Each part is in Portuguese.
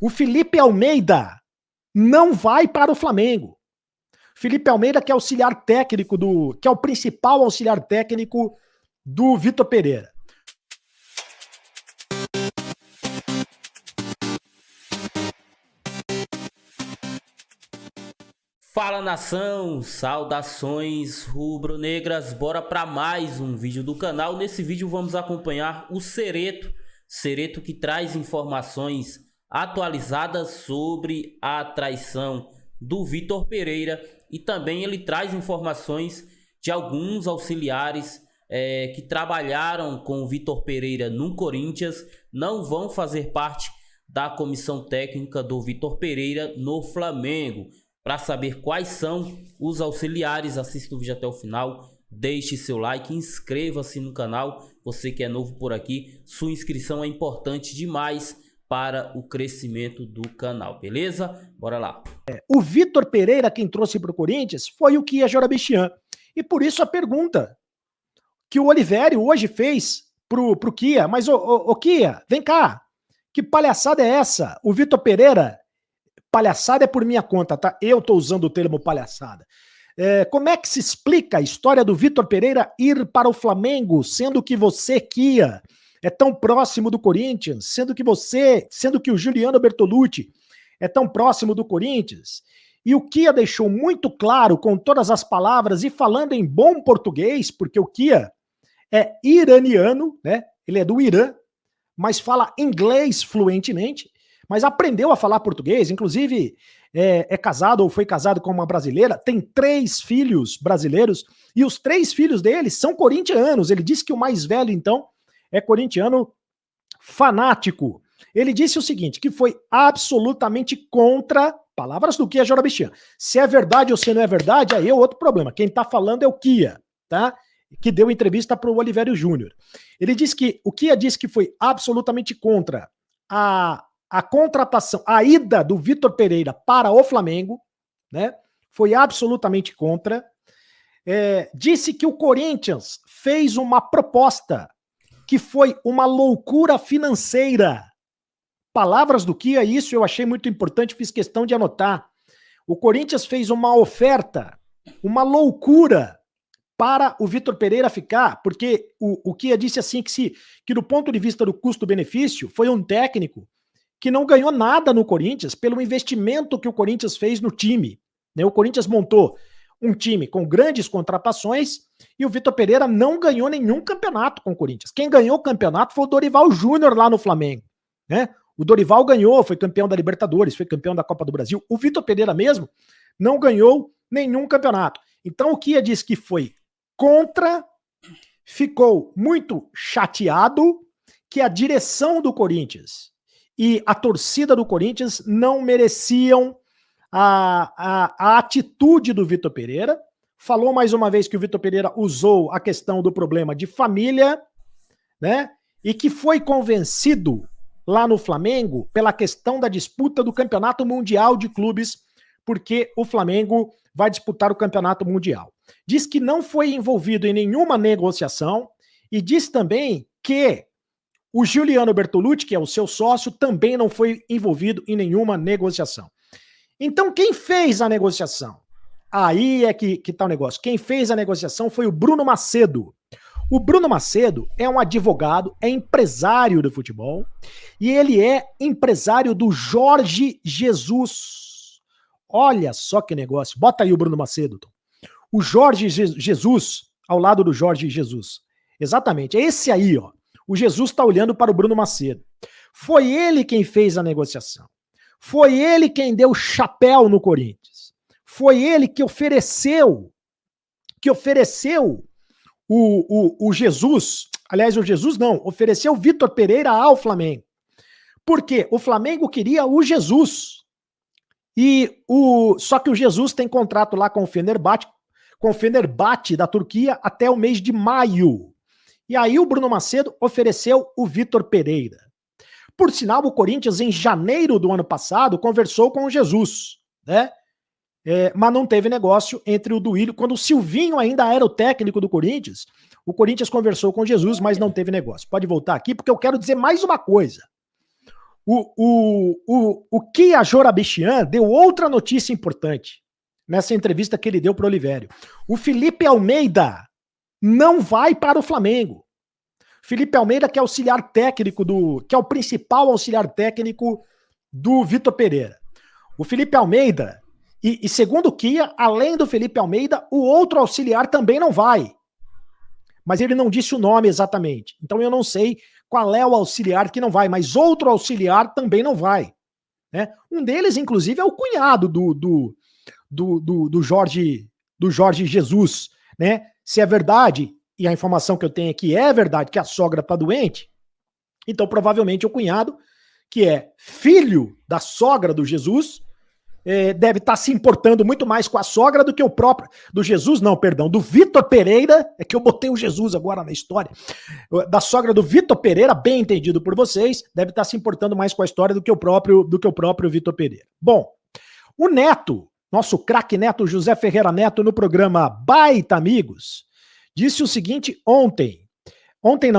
O Felipe Almeida não vai para o Flamengo. Felipe Almeida, que é auxiliar técnico que é o principal auxiliar técnico do Vitor Pereira. Fala, nação, saudações rubro-negras, bora para mais um vídeo do canal. Nesse vídeo vamos acompanhar o Cereto que traz informações atualizadas sobre a traição do Vitor Pereira e também ele traz informações de alguns auxiliares que trabalharam com o Vitor Pereira no Corinthians, não vão fazer parte da comissão técnica do Vitor Pereira no Flamengo. Para saber quais são os auxiliares, assista o vídeo até o final, deixe seu like, inscreva-se no canal, você que é novo por aqui, sua inscrição é importante demais para o crescimento do canal, beleza? Bora lá. O Vitor Pereira, quem trouxe para o Corinthians, foi o Kia Jorabichian. E por isso a pergunta que o Olivério hoje fez pro Kia, mas ô Kia, vem cá, que palhaçada é essa? O Vitor Pereira... Palhaçada é por minha conta, tá? Eu tô usando o termo palhaçada. Como é que se explica a história do Vitor Pereira ir para o Flamengo, sendo que você, Kia, é tão próximo do Corinthians, sendo que o Juliano Bertolucci é tão próximo do Corinthians? E o Kia deixou muito claro, com todas as palavras e falando em bom português, porque o Kia é iraniano, né? Ele é do Irã, mas fala inglês fluentemente, mas aprendeu a falar português, inclusive é casado ou foi casado com uma brasileira, tem 3 filhos brasileiros, e os 3 filhos dele são corintianos. Ele disse que o mais velho, então, é corintiano fanático. Ele disse o seguinte, que foi absolutamente contra, palavras do Kia Jorabichian. Se é verdade ou se não é verdade, aí é outro problema. Quem tá falando é o Kia, tá? Que deu entrevista para o Olivério Júnior. Ele disse que, o Kia disse que foi absolutamente contra a contratação, a ida do Vitor Pereira para o Flamengo, né? Foi absolutamente contra. Disse que o Corinthians fez uma proposta que foi uma loucura financeira. Palavras do Kia, isso eu achei muito importante, fiz questão de anotar. O Corinthians fez uma oferta, uma loucura para o Vitor Pereira ficar, porque o Kia disse assim que do ponto de vista do custo-benefício, foi um técnico que não ganhou nada no Corinthians pelo investimento que o Corinthians fez no time. O Corinthians montou um time com grandes contratações e o Vitor Pereira não ganhou nenhum campeonato com o Corinthians. Quem ganhou o campeonato foi o Dorival Júnior lá no Flamengo, né? O Dorival ganhou, foi campeão da Libertadores, foi campeão da Copa do Brasil. O Vitor Pereira mesmo não ganhou nenhum campeonato. Então o Kia disse que foi contra, ficou muito chateado que a direção do Corinthians e a torcida do Corinthians não mereciam a atitude do Vitor Pereira. Falou mais uma vez que o Vitor Pereira usou a questão do problema de família, né? E que foi convencido lá no Flamengo pela questão da disputa do Campeonato Mundial de Clubes, porque o Flamengo vai disputar o Campeonato Mundial. Diz que não foi envolvido em nenhuma negociação e diz também que o Juliano Bertolucci, que é o seu sócio, também não foi envolvido em nenhuma negociação. Então, quem fez a negociação? Aí é que tá o negócio. Quem fez a negociação foi o Bruno Macedo. O Bruno Macedo é um advogado, é empresário do futebol, e ele é empresário do Jorge Jesus. Olha só que negócio. Bota aí o Bruno Macedo, Tom. O Jorge Jesus, ao lado do Jorge Jesus. Exatamente, é esse aí, ó. O Jesus está olhando para o Bruno Macedo. Foi ele quem fez a negociação. Foi ele quem deu chapéu no Corinthians. Foi ele que ofereceu o Jesus, aliás, o Jesus não, ofereceu o Vitor Pereira ao Flamengo. Por quê? O Flamengo queria o Jesus. Só que o Jesus tem contrato lá com o Fenerbahçe da Turquia até o mês de maio. E aí o Bruno Macedo ofereceu o Vitor Pereira. Por sinal, o Corinthians, em janeiro do ano passado, conversou com o Jesus, né? Mas não teve negócio entre o Duílio. Quando o Silvinho ainda era o técnico do Corinthians, o Corinthians conversou com o Jesus, mas não teve negócio. Pode voltar aqui, porque eu quero dizer mais uma coisa. O Kia Jorabichian deu outra notícia importante nessa entrevista que ele deu para o Olivério. O Felipe Almeida não vai para o Flamengo. Felipe Almeida, que é auxiliar técnico que é o principal auxiliar técnico do Vitor Pereira. O Felipe Almeida, e segundo o Kia, além do Felipe Almeida, o outro auxiliar também não vai. Mas ele não disse o nome exatamente. Então eu não sei qual é o auxiliar que não vai, mas outro auxiliar também não vai. Né? Um deles, inclusive, é o cunhado do Jorge Jesus. Né? Se é verdade, e a informação que eu tenho aqui é verdade, que a sogra está doente, então provavelmente o cunhado, que é filho da sogra do Jesus, deve estar se importando muito mais com a sogra do que o próprio, do Vitor Pereira, é que eu botei o Jesus agora na história, da sogra do Vitor Pereira, bem entendido por vocês, deve estar se importando mais com a história do que o próprio Vitor Pereira. Bom, o Neto, nosso craque Neto, José Ferreira Neto, no programa Baita Amigos, disse o seguinte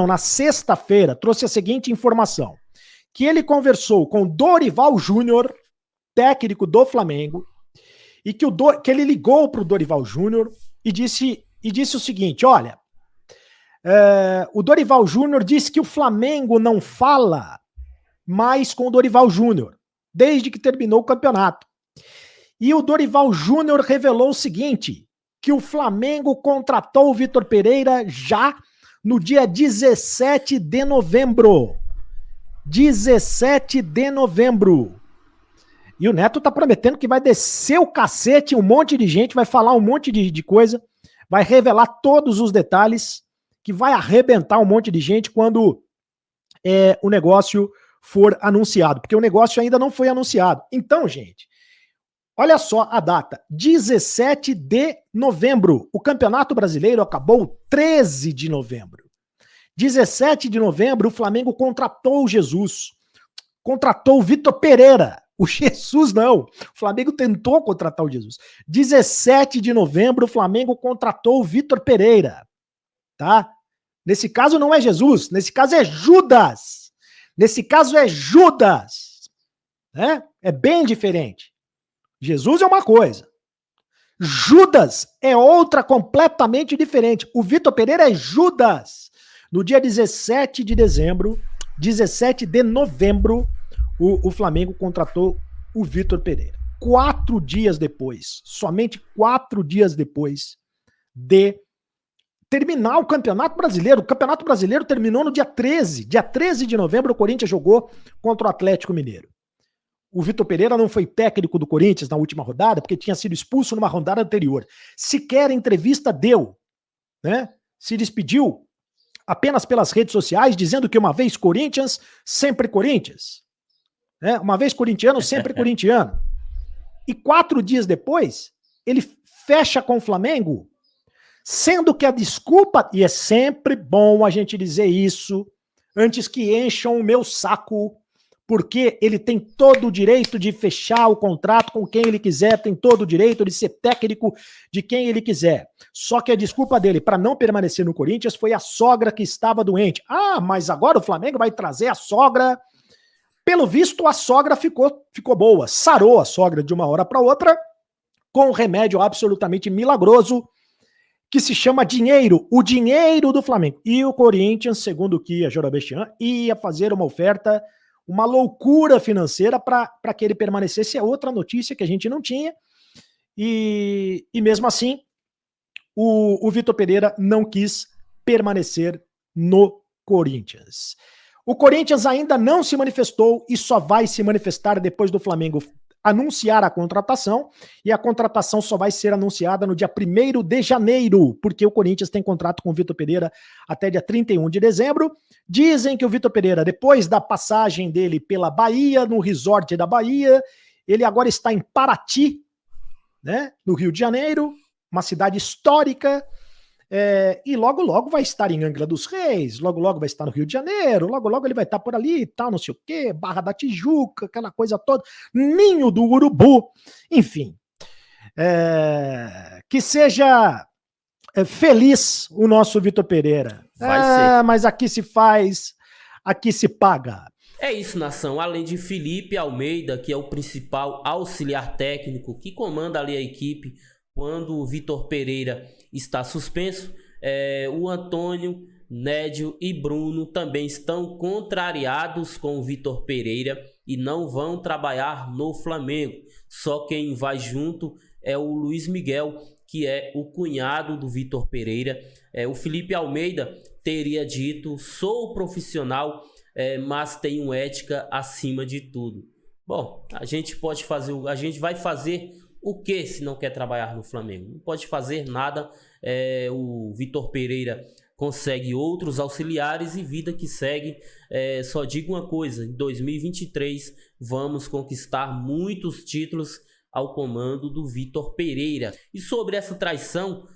na sexta-feira, trouxe a seguinte informação, que ele conversou com Dorival Júnior, técnico do Flamengo, e que ele ligou para o Dorival Júnior e disse o seguinte, olha, o Dorival Júnior disse que o Flamengo não fala mais com o Dorival Júnior, desde que terminou o campeonato. E o Dorival Júnior revelou o seguinte, que o Flamengo contratou o Vitor Pereira já no dia 17 de novembro. 17 de novembro. E o Neto tá prometendo que vai descer o cacete, um monte de gente, vai falar um monte de coisa, vai revelar todos os detalhes, que vai arrebentar um monte de gente quando o negócio for anunciado, porque o negócio ainda não foi anunciado. Então, gente, olha só a data, 17 de novembro. O Campeonato Brasileiro acabou 13 de novembro. 17 de novembro, o Flamengo contratou o Jesus. Contratou o Vitor Pereira. O Jesus não. O Flamengo tentou contratar o Jesus. 17 de novembro, o Flamengo contratou o Vitor Pereira. Tá? Nesse caso não é Jesus, nesse caso é Judas. Nesse caso é Judas. Né? É bem diferente. Jesus é uma coisa. Judas é outra completamente diferente. O Vitor Pereira é Judas. No dia 17 de novembro, o Flamengo contratou o Vitor Pereira. 4 dias depois, somente 4 dias depois de terminar o Campeonato Brasileiro. O Campeonato Brasileiro terminou no dia 13. Dia 13 de novembro, o Corinthians jogou contra o Atlético Mineiro. O Vitor Pereira não foi técnico do Corinthians na última rodada, porque tinha sido expulso numa rodada anterior. Sequer entrevista deu, né? Se despediu apenas pelas redes sociais, dizendo que uma vez Corinthians, sempre Corinthians. Né? Uma vez corintiano, sempre corintiano. E 4 dias depois, ele fecha com o Flamengo, sendo que a desculpa, e é sempre bom a gente dizer isso, antes que encham o meu saco, porque ele tem todo o direito de fechar o contrato com quem ele quiser, tem todo o direito de ser técnico de quem ele quiser. Só que a desculpa dele para não permanecer no Corinthians foi a sogra que estava doente. Ah, mas agora o Flamengo vai trazer a sogra. Pelo visto, a sogra ficou boa, sarou a sogra de uma hora para outra, com um remédio absolutamente milagroso, que se chama dinheiro, o dinheiro do Flamengo. E o Corinthians, segundo o Kia Jorabichian, ia fazer uma oferta, uma loucura financeira para que ele permanecesse. É outra notícia que a gente não tinha. E mesmo assim, o Vitor Pereira não quis permanecer no Corinthians. O Corinthians ainda não se manifestou e só vai se manifestar depois do Flamengo anunciar a contratação, e a contratação só vai ser anunciada no dia 1º de janeiro, porque o Corinthians tem contrato com o Vitor Pereira até dia 31 de dezembro. Dizem que o Vitor Pereira, depois da passagem dele pela Bahia, no resort da Bahia, ele agora está em Paraty, né, no Rio de Janeiro, uma cidade histórica, e logo vai estar em Angra dos Reis, logo vai estar no Rio de Janeiro, logo ele vai estar por ali e tal, não sei o quê, Barra da Tijuca, aquela coisa toda, Ninho do Urubu, enfim. Que seja feliz o nosso Vitor Pereira. Vai ser. Mas aqui se faz, aqui se paga. É isso, nação. Além de Felipe Almeida, que é o principal auxiliar técnico que comanda ali a equipe quando o Vitor Pereira está suspenso, o Antônio, Nédio e Bruno também estão contrariados com o Vitor Pereira e não vão trabalhar no Flamengo. Só quem vai junto é o Luiz Miguel, que é o cunhado do Vitor Pereira. O Felipe Almeida teria dito: sou profissional, mas tenho ética acima de tudo. Bom, a gente vai fazer o que se não quer trabalhar no Flamengo? Não pode fazer nada. O Vitor Pereira consegue outros auxiliares e vida que segue. Só digo uma coisa: em 2023 vamos conquistar muitos títulos ao comando do Vitor Pereira. E sobre essa traição,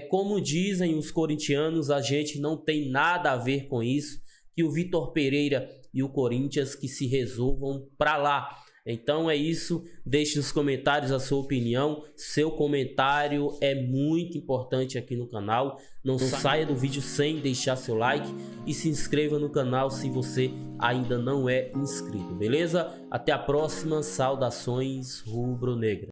como dizem os corintianos, a gente não tem nada a ver com isso, que o Vitor Pereira e o Corinthians que se resolvam para lá. Então é isso, deixe nos comentários a sua opinião, seu comentário é muito importante aqui no canal. Não saia do vídeo sem deixar seu like e se inscreva no canal se você ainda não é inscrito, beleza? Até a próxima, saudações rubro-negras.